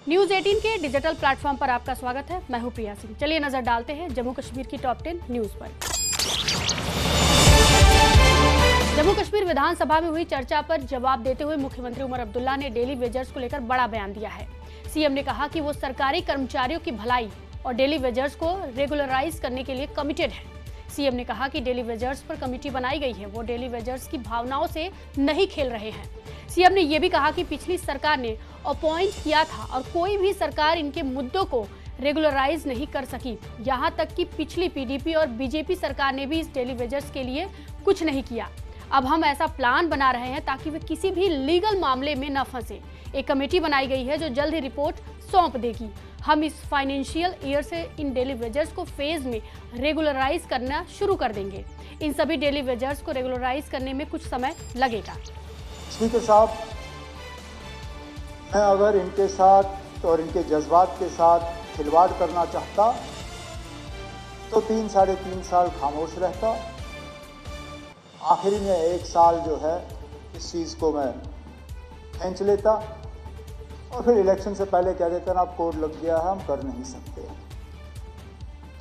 News 18 के digital platform पर आपका स्वागत है। मैं हूं प्रिया सिंह। चलिए नजर डालते हैं जम्मू कश्मीर की टॉप 10 न्यूज पर। जम्मू कश्मीर विधानसभा में हुई चर्चा पर जवाब देते हुए मुख्यमंत्री उमर अब्दुल्ला ने डेली वेजर्स को लेकर बड़ा बयान दिया है। सीएम ने कहा कि वो सरकारी कर्मचारियों की भलाई और डेली वेजर्स को रेगुलराइज करने के लिए कमिटेड है। सीएम ने कहा कि डेली वेजर्स पर कमेटी बनाई गई है, वो डेली वेजर्स की भावनाओं से नहीं खेल रहे हैं। सीएम ने यह भी कहा कि पिछली सरकार ने अपॉइंट किया था और कोई भी सरकार इनके मुद्दों को रेगुलराइज नहीं कर सकी। यहां तक कि पिछली पीडीपी और बीजेपी सरकार ने भी इस डेली वेजर्स के लिए कुछ नहीं किया। अब हम ऐसा प्लान बना रहे हैं ताकि वे किसी भी लीगल मामले में न फंसे। एक कमेटी बनाई गई है जो जल्द ही रिपोर्ट सौंप देगी। हम इस फाइनेंशियल ईयर से इन डेली वेजर्स को फेज में रेगुलराइज करना शुरू कर देंगे। इन सभी डेली वेजर्स को रेगुलराइज करने में कुछ समय लगेगा। स्पीकर साहब, मैं अगर इनके साथ और इनके जज्बात के साथ खिलवाड़ करना चाहता तो 3-3.5 साल खामोश रहता। आखिरी में 1 साल जो है इस चीज़ को मैं खींच लेता और फिर इलेक्शन से पहले कह देता ना, अब कोड लग गया है, हम कर नहीं सकते,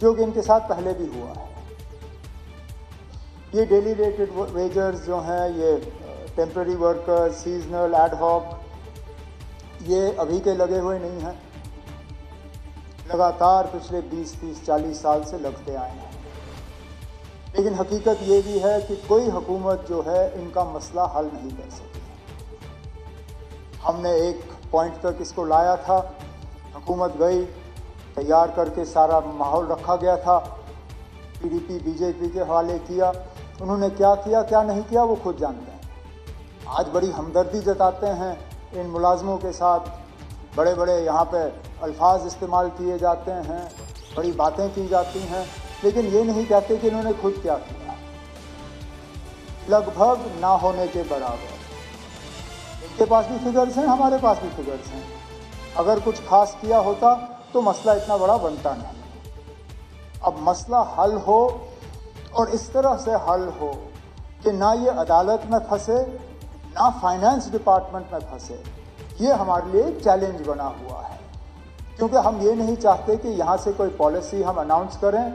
जो कि इनके साथ पहले भी हुआ है। ये डेली रेटेड वेजर्स जो हैं, ये temporary workers, seasonal, ad hoc, ये अभी के लगे हुए नहीं हैं, लगातार पिछले 20-30-40 साल से लगते आए हैं। लेकिन हकीकत ये भी है कि कोई हुकूमत जो है इनका मसला हल नहीं कर सकी। हमने एक पॉइंट तक इसको लाया था, हुकूमत गई, तैयार करके सारा माहौल रखा गया था, पीडीपी बीजेपी के हवाले किया। उन्होंने क्या किया क्या नहीं किया वो खुद जानते हैं। आज बड़ी हमदर्दी जताते हैं इन मुलाजमों के साथ, बड़े बड़े यहाँ पे अल्फाज इस्तेमाल किए जाते हैं, बड़ी बातें की जाती हैं, लेकिन ये नहीं कहते कि इन्होंने खुद क्या किया। लगभग ना होने के बराबर। इनके पास भी फिगर्स हैं, हमारे पास भी फिगर्स हैं। अगर कुछ खास किया होता तो मसला इतना बड़ा बनता नहीं। अब मसला हल हो और इस तरह से हल हो कि ना ये अदालत में फंसे, ना फाइनेंस डिपार्टमेंट में फंसे। ये हमारे लिए एक चैलेंज बना हुआ है, क्योंकि हम ये नहीं चाहते कि यहाँ से कोई पॉलिसी हम अनाउंस करें,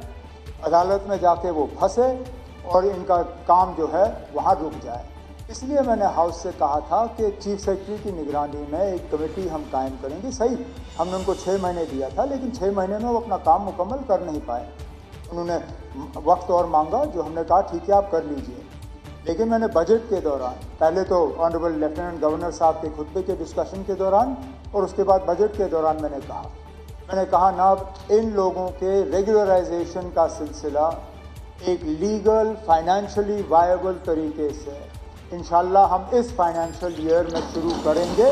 अदालत में जाके वो फंसे और इनका काम जो है वहाँ रुक जाए। इसलिए मैंने हाउस से कहा था कि चीफ सेक्रेटरी की निगरानी में एक कमेटी हम कायम करेंगे। सही, हमने उनको 6 महीने दिया था, लेकिन 6 महीने में वो अपना काम मुकम्मल कर नहीं पाए। उन्होंने वक्त और मांगा, जो हमने कहा ठीक है आप कर लीजिए। लेकिन मैंने बजट के दौरान, पहले तो ऑनरेबल लेफ्टिनेंट गवर्नर साहब के खुतबे के डिस्कशन के दौरान और उसके बाद बजट के दौरान मैंने कहा ना, इन लोगों के रेगुलराइजेशन का सिलसिला एक लीगल फाइनेंशियली वायबल तरीके से इंशाल्लाह हम इस फाइनेंशियल ईयर में शुरू करेंगे।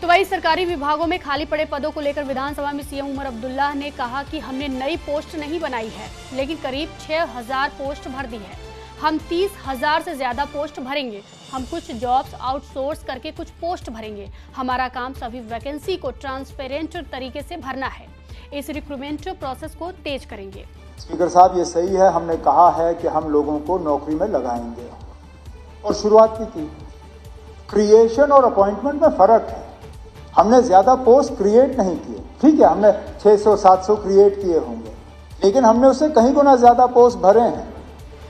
तो वही सरकारी विभागों में खाली पड़े पदों को लेकर विधानसभा में सीएम उमर अब्दुल्ला ने कहा कि हमने नई पोस्ट नहीं बनाई है, लेकिन करीब 6000 पोस्ट भर दी है। हम 30,000 से ज्यादा पोस्ट भरेंगे। हम कुछ जॉब्स आउटसोर्स करके कुछ पोस्ट भरेंगे। हमारा काम सभी वैकेंसी को ट्रांसपेरेंट तरीके से भरना है। इस रिक्रूटमेंट प्रोसेस को तेज करेंगे। स्पीकर साहब, ये सही है, हमने कहा है कि हम लोगों को नौकरी में लगाएंगे और शुरुआत भी की। क्रिएशन और अपॉइंटमेंट में फ़र्क है। हमने ज़्यादा पोस्ट क्रिएट नहीं किए, ठीक है, हमने 600-700 क्रिएट किए होंगे, लेकिन हमने उससे कहीं गुना ज़्यादा पोस्ट भरे हैं।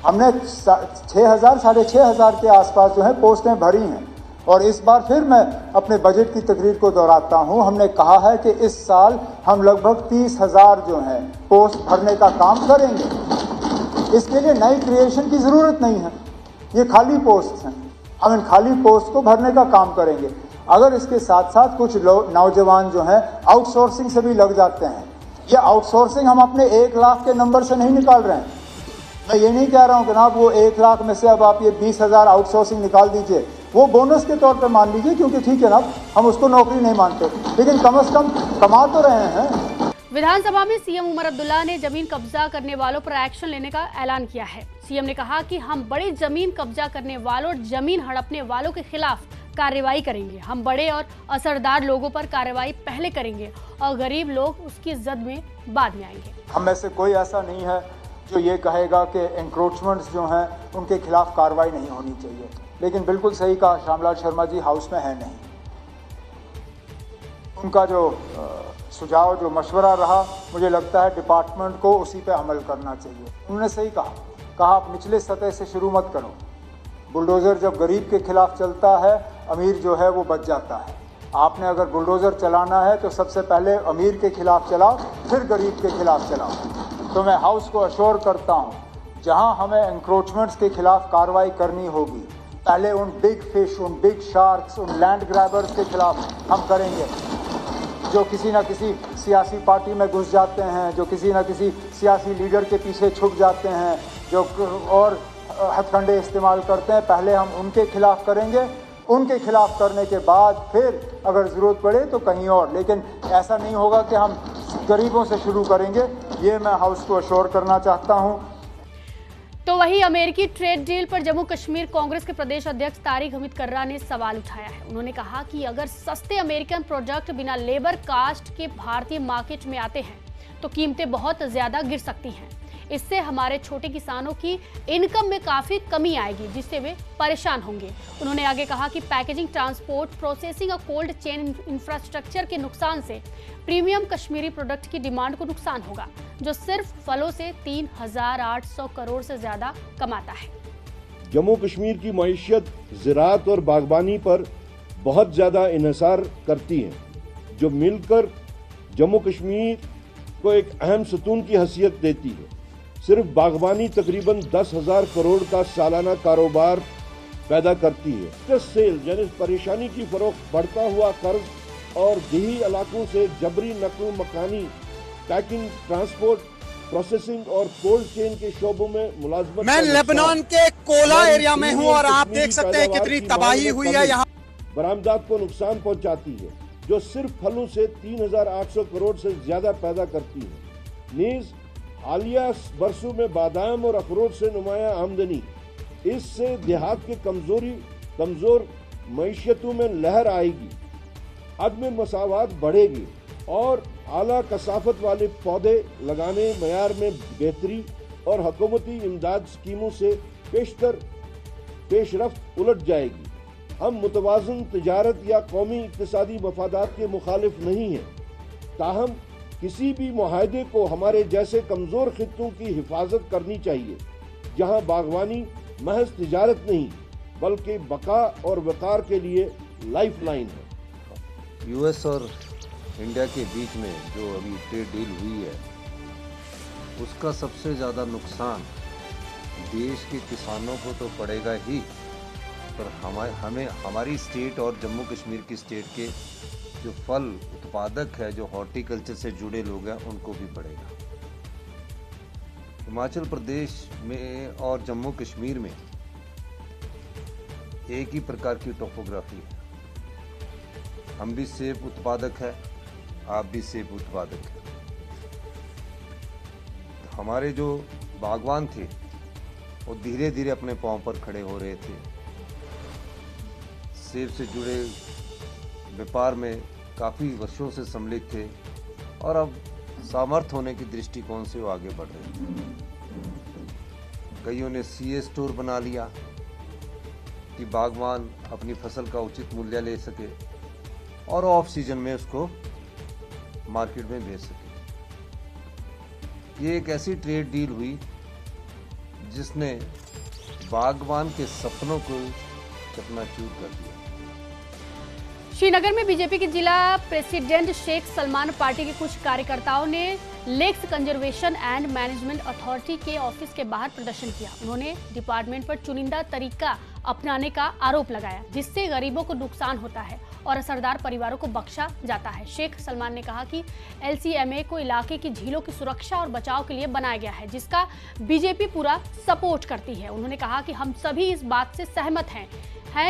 हमने 6,000-6,500 के आसपास जो है पोस्टें भरी हैं। और इस बार फिर मैं अपने बजट की तकरीर को दोहराता हूँ, हमने कहा है कि इस साल हम लगभग 30,000 जो हैं पोस्ट भरने का काम करेंगे। इसके लिए नई क्रिएशन की ज़रूरत नहीं है, ये खाली पोस्ट हैं, हम इन खाली पोस्ट को भरने का काम करेंगे। अगर इसके साथ साथ कुछ नौजवान जो हैं आउटसोर्सिंग से भी लग जाते हैं, ये आउटसोर्सिंग हम अपने 1 लाख के नंबर से नहीं निकाल रहे हैं। मैं ये नहीं कह रहा हूँ कि ना वो 1 लाख में से अब आप ये 20,000 आउटसोर्सिंग निकाल दीजिए, वो बोनस के तौर पे मान लीजिए, क्योंकि ठीक है ना, हम उसको नौकरी नहीं मानते, लेकिन कम से कम कमा तो रहे हैं। विधानसभा में सीएम उमर अब्दुल्ला ने जमीन कब्जा करने वालों पर एक्शन लेने का ऐलान किया है। सीएम ने कहा कि हम बड़ी जमीन कब्जा करने वालों और जमीन हड़पने वालों के खिलाफ कार्रवाई करेंगे। हम बड़े और असरदार लोगों पर कार्रवाई पहले करेंगे और गरीब लोग उसकी जद में बाद में आएंगे। हम में से कोई ऐसा नहीं है जो ये कहेगा कि एंक्रोचमेंट्स जो हैं उनके खिलाफ कार्रवाई नहीं होनी चाहिए, लेकिन बिल्कुल सही कहा श्यामलाल शर्मा जी, हाउस में है नहीं। उनका जो सुझाव, जो मशवरा रहा, मुझे लगता है डिपार्टमेंट को उसी पे अमल करना चाहिए। उन्होंने सही कहा आप निचले सतह से शुरू मत करो। बुलडोज़र जब गरीब के खिलाफ चलता है, अमीर जो है वो बच जाता है। आपने अगर बुलडोज़र चलाना है तो सबसे पहले अमीर के खिलाफ चलाओ, फिर गरीब के खिलाफ चलाओ। तो मैं हाउस को अश्योर करता हूँ, जहाँ हमें एंक्रोचमेंट्स के खिलाफ कार्रवाई करनी होगी, पहले उन बिग फिश, उन बिग शार्क्स, उन लैंड ग्रैबर्स के खिलाफ हम करेंगे, जो किसी न किसी सियासी पार्टी में घुस जाते हैं, जो किसी न किसी सियासी लीडर के पीछे छुप जाते हैं, जो और हथकंडे इस्तेमाल करते हैं। पहले हम उनके खिलाफ करेंगे, उनके खिलाफ करने के बाद फिर अगर ज़रूरत पड़े तो कहीं और। लेकिन ऐसा नहीं होगा कि हम गरीबों से शुरू करेंगे, ये मैं हाउस को अश्योर करना चाहता हूँ। तो वहीं अमेरिकी ट्रेड डील पर जम्मू कश्मीर कांग्रेस के प्रदेश अध्यक्ष तारिक हमीद कर्रा ने सवाल उठाया है। उन्होंने कहा कि अगर सस्ते अमेरिकन प्रोडक्ट बिना लेबर कास्ट के भारतीय मार्केट में आते हैं तो कीमतें बहुत ज्यादा गिर सकती हैं। इससे हमारे छोटे किसानों की इनकम में काफी कमी आएगी, जिससे वे परेशान होंगे। उन्होंने आगे कहा कि पैकेजिंग, ट्रांसपोर्ट, प्रोसेसिंग और कोल्ड चेन इंफ्रास्ट्रक्चर के नुकसान से प्रीमियम कश्मीरी प्रोडक्ट की डिमांड को नुकसान होगा, जो सिर्फ फलों से 3,800 करोड़ से ज्यादा कमाता है। जम्मू कश्मीर की मईशत ज़राअत और बागबानी पर बहुत ज़्यादा इन्हिसार करती है, जो मिलकर जम्मू कश्मीर को एक अहम सतून की हैसियत देती है। सिर्फ बागबानी तकरीबन 10,000 करोड़ का सालाना कारोबार पैदा करती है। स्ट्रेस सेल यानी परेशानी की फरोख्त, बढ़ता हुआ कर्ज और देही इलाकों से जबरी नकल मकानी, पैकिंग, ट्रांसपोर्ट, प्रोसेसिंग और कोल्ड चेन के शोबों में मुलाजमत। मैं लेबनान के कोला एरिया में हूं और आप देख सकते हैं कितनी तबाही हुई है यहाँ। बरामदात को नुकसान पहुंचाती है, जो सिर्फ फलों से 3,800 करोड़ से ज्यादा पैदा करती है। नीज हालिया बरसों में बादाम और अखरोट से नुमाया आमदनी, इससे देहात के कमजोर मईशतों में लहर आएगी, अदम मसावत बढ़ेगी और आला कसाफत वाले पौधे लगाने मयार में बेहतरी और हुकूमती इमदाद स्कीमों से पेशरफ्त उलट जाएगी। हम मुतवाज़न तिजारत या कौमी इक्तिसादी मफादात के मुखालिफ नहीं हैं, ताहम किसी भी मुआहदे को हमारे जैसे कमज़ोर खित्तों की हिफाजत करनी चाहिए, जहां बागवानी महज तिजारत नहीं बल्कि बका और वक़ार के लिए लाइफ लाइन है। यूएस और इंडिया के बीच में जो अभी ट्रेड डील हुई है, उसका सबसे ज़्यादा नुकसान देश के किसानों को तो पड़ेगा ही, पर हमें हमारी स्टेट और जम्मू कश्मीर की स्टेट के जो फल उत्पादक है, जो हॉर्टिकल्चर से जुड़े लोग हैं, उनको भी पड़ेगा। हिमाचल प्रदेश में और जम्मू कश्मीर में एक ही प्रकार की टोपोग्राफी है। हम भी सेब उत्पादक है, आप भी सेब उत्पादक है। हमारे जो बागवान थे वो धीरे धीरे अपने पांव पर खड़े हो रहे थे, सेब से जुड़े व्यापार में काफ़ी वर्षों से सम्मिलित थे और अब सामर्थ्य होने की दृष्टिकोण से वो आगे बढ़ रहे हैं। कईयों ने सीए स्टोर बना लिया कि बागवान अपनी फसल का उचित मूल्य ले सके और ऑफ सीजन में उसको मार्केट में बेच सके। ये एक ऐसी ट्रेड डील हुई जिसने बागवान के सपनों को चकनाचूर कर दिया। श्रीनगर में बीजेपी के जिला प्रेसिडेंट शेख सलमान पार्टी के कुछ कार्यकर्ताओं ने lakes conservation and management authority के ऑफिस के बाहर प्रदर्शन किया। उन्होंने डिपार्टमेंट पर चुनिंदा तरीका अपनाने का आरोप लगाया, जिससे गरीबों को नुकसान होता है और असरदार परिवारों को बख्शा जाता है। शेख सलमान ने कहा कि LCMA को इलाके की झीलों की सुरक्षा और बचाव के लिए बनाया गया है, जिसका बीजेपी पूरा सपोर्ट करती है। उन्होंने कहा कि हम सभी इस बात से सहमत हैं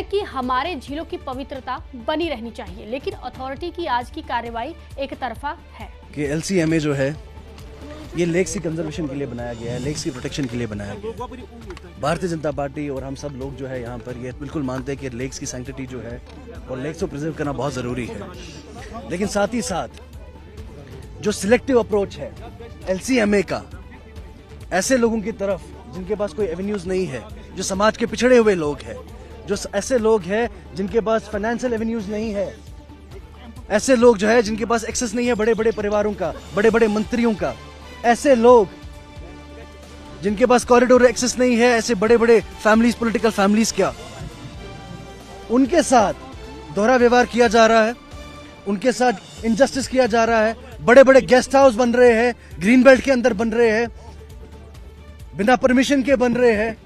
कि हमारे झीलों की पवित्रता बनी रहनी चाहिए, लेकिन अथॉरिटी की आज की कार्रवाई एक तरफा है कि LCMA जो है ये लेक्स की कंजर्वेशन के लिए बनाया गया है, लेक्स की प्रोटेक्शन के लिए बनाया गया है। भारतीय जनता पार्टी और हम सब लोग जो है यहाँ पर ये बिल्कुल मानते हैं कि लेक्स की सैंक्टिटी जो है और लेक्स को प्रिजर्व करना बहुत ज़रूरी है। लेकिन साथ ही साथ जो सिलेक्टिव अप्रोच है LCMA का ऐसे लोगों की तरफ जिनके पास कोई एवेन्यूज़ नहीं है, जो समाज के पिछड़े हुए लोग हैं, जो ऐसे लोग हैं जिनके पास फाइनेंशियल एवेन्यूज़ नहीं है, ऐसे लोग जो है जिनके पास एक्सेस नहीं है बड़े बड़े परिवारों का, बड़े बड़े मंत्रियों का, ऐसे लोग जिनके पास कॉरिडोर एक्सेस नहीं है, ऐसे बड़े बड़े फैमिलीज, पॉलिटिकल फैमिलीज क्या, उनके साथ दोहरा व्यवहार किया जा रहा है, उनके साथ इनजस्टिस किया जा रहा है। बड़े बड़े गेस्ट हाउस बन रहे हैं, ग्रीन बेल्ट के अंदर बन रहे हैं, बिना परमिशन के बन रहे हैं।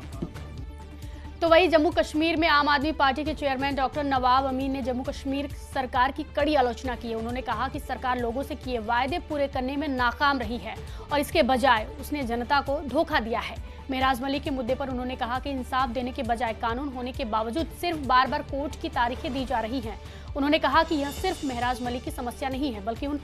तो वही जम्मू कश्मीर में आम आदमी पार्टी के चेयरमैन डॉक्टर नवाब अमीन ने जम्मू कश्मीर सरकार की कड़ी आलोचना की है। उन्होंने कहा कि सरकार लोगों से किए वायदे पूरे करने में नाकाम रही है और इसके बजाय उसने जनता को धोखा दिया है। महराज मलिक के मुद्दे पर उन्होंने कहा कि इंसाफ देने के बजाय कानून होने के बावजूद सिर्फ बार बार कोर्ट की तारीखें दी जा रही हैं। उन्होंने कहा कि यह सिर्फ महराज मलिक की समस्या नहीं है, बल्कि उन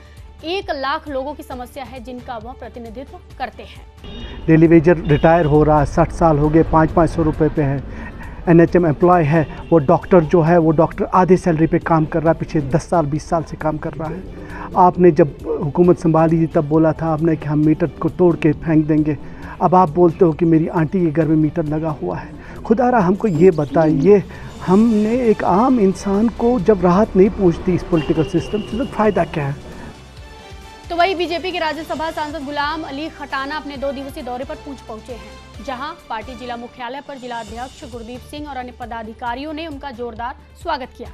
1 लाख लोगों की समस्या है जिनका वह प्रतिनिधित्व करते हैं। डेली वेजर रिटायर हो रहा है, 60 साल हो गए, 500-500 रुपये पे है। NHM एम्प्लॉय है, वो डॉक्टर जो है वो डॉक्टर आधे सैलरी पे काम कर रहा है, पिछले 10 साल 20 साल से काम कर रहा है। आपने जब हुकूमत संभाली थी तब बोला था आपने कि हम मीटर को तोड़ के फेंक देंगे। अब आप बोलते हो कि मेरी आंटी के घर में मीटर लगा हुआ है। खुदारा हमको ये बताइए, हमने एक आम इंसान को जब राहत नहीं पहुँचती इस पॉलिटिकल सिस्टम से तो फ़ायदा क्या है। तो वही बीजेपी के राज्यसभा सांसद गुलाम अली खटाना अपने 2 दिवसीय दौरे पर पूंछ पहुंचे हैं, जहां पार्टी जिला मुख्यालय पर जिला अध्यक्ष गुरदीप सिंह और अन्य पदाधिकारियों ने उनका जोरदार स्वागत किया।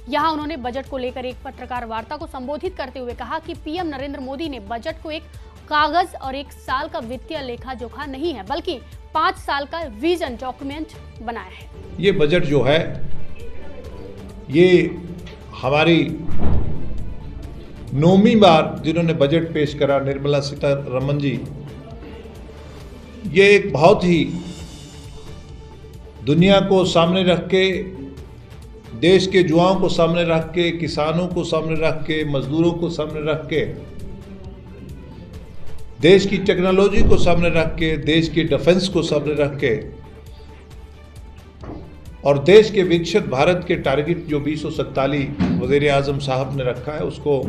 यहां उन्होंने बजट को लेकर एक पत्रकार वार्ता को संबोधित करते हुए कहा कि पीएम नरेंद्र मोदी ने बजट को एक कागज और 1 साल का वित्तीय लेखा जोखा नहीं है, बल्कि 5 साल का विजन डॉक्यूमेंट बनाया है। ये बजट जो है ये हमारी 9वीं बार जिन्होंने बजट पेश करा, निर्मला सीतारमण जी, ये एक बहुत ही दुनिया को सामने रख के, देश के युवाओं को सामने रख के, किसानों को सामने रख के, मजदूरों को सामने रख के, देश की टेक्नोलॉजी को सामने रख के, देश के डिफेंस को सामने रख के और देश के विकसित भारत के टारगेट जो 2047 वज़ीर आज़म साहब ने रखा है उसको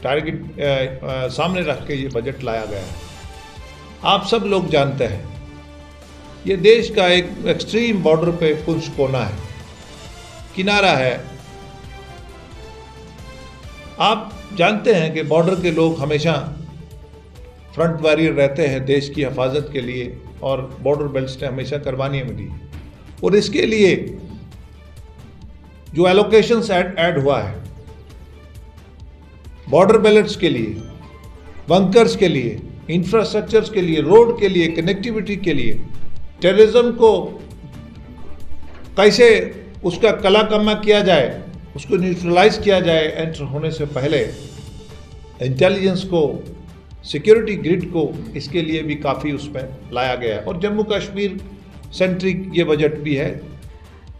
टारगेट सामने रख के ये बजट लाया गया है। आप सब लोग जानते हैं ये देश का एक एक्सट्रीम बॉर्डर पे पुंछ कोना है, किनारा है। आप जानते हैं कि बॉर्डर के लोग हमेशा फ्रंट वॉरियर रहते हैं देश की हिफाजत के लिए, और बॉर्डर बेल्ट ने हमेशा कुर्बानियां मिली और इसके लिए जो एलोकेशंस ऐड हुआ है बॉर्डर बेल्ट्स के लिए, बंकर्स के लिए, इंफ्रास्ट्रक्चर्स के लिए, रोड के लिए, कनेक्टिविटी के लिए, टेररिज्म को कैसे उसका कलाकम्मा किया जाए, उसको न्यूट्रलाइज किया जाए एंटर होने से पहले, इंटेलिजेंस को, सिक्योरिटी ग्रिड को, इसके लिए भी काफ़ी उसमें लाया गया है। और जम्मू कश्मीर सेंट्रिक ये बजट भी है।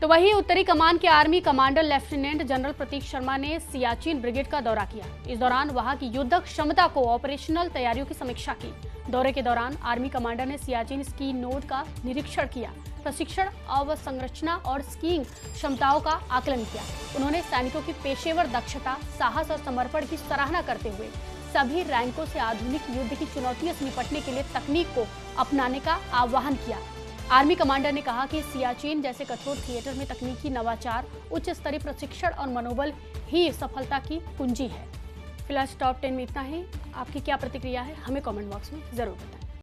तो वहीं उत्तरी कमान के आर्मी कमांडर लेफ्टिनेंट जनरल प्रतीक शर्मा ने सियाचिन ब्रिगेड का दौरा किया। इस दौरान वहां की युद्ध क्षमता को ऑपरेशनल तैयारियों की समीक्षा की। दौरे के दौरान आर्मी कमांडर ने सियाचिन स्की नोड का निरीक्षण किया, प्रशिक्षण, अवसंरचना और स्कीइंग क्षमताओं का आकलन किया। उन्होंने सैनिकों की पेशेवर दक्षता, साहस और समर्पण की सराहना करते हुए सभी रैंकों से आधुनिक युद्ध की चुनौतियों से निपटने के लिए तकनीक को अपनाने का आह्वान किया। आर्मी कमांडर ने कहा कि सियाचिन जैसे कठोर थिएटर में तकनीकी नवाचार, उच्च स्तरीय प्रशिक्षण और मनोबल ही सफलता की कुंजी है। फिलहाल टॉप 10 में इतना ही। आपकी क्या प्रतिक्रिया है हमें कमेंट बॉक्स में जरूर बताएं।